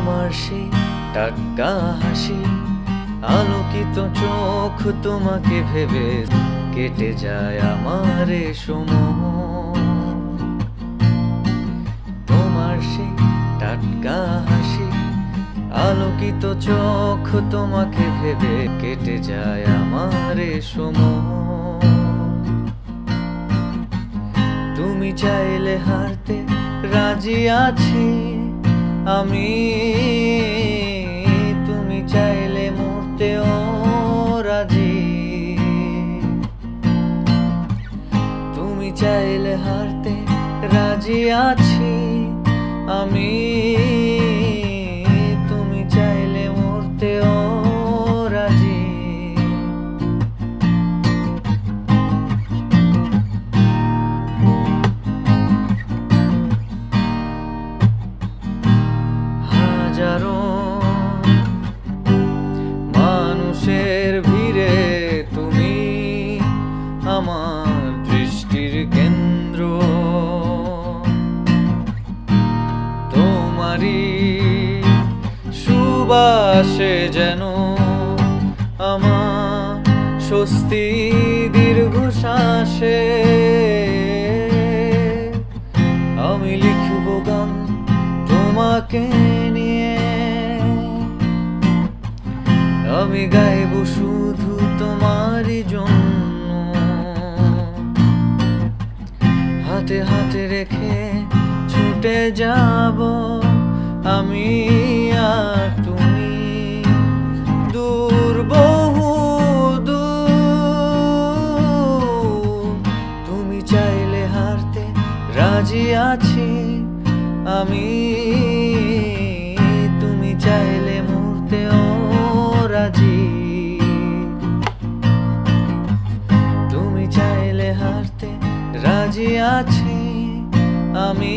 তোমার সেই টাটকা হাসি, আলোকিত চোখ তোমাকে ভেবে কেটে যায় আমার এ সময়। তোমার সেই টাটকা হাসি, আলোকিত চোখ তোমাকে ভেবে কেটে যায় আমার এ সময়। তুমি চাইলে হারতে রাজি আছি আমি, তুমি চাইলে মরতেও রাজি। তুমি চাইলে হারতে রাজি আছি আমি, তুমি চাইলে মরতেও রাজি। হাজারো মানুষের ভিড়ে তুমি আমার দৃষ্টির কেন্দ্র, তোমারই সুবাসে যেন আমার স্বস্তি দীর্ঘশ্বাসে। আমি লিখব গান তোমাকে নিয়ে, আমি গাইব শুধু তোমারই জন্য। হাতে হাতে রেখে ছুটে যাব আমি আর তুমি, দূর বহু দূর। তুমি চাইলে হারতে রাজি আছি আমি, তুমি চাইলে মরতেও রাজি। তুমি চাইলে হারতে রাজি আছি আমি।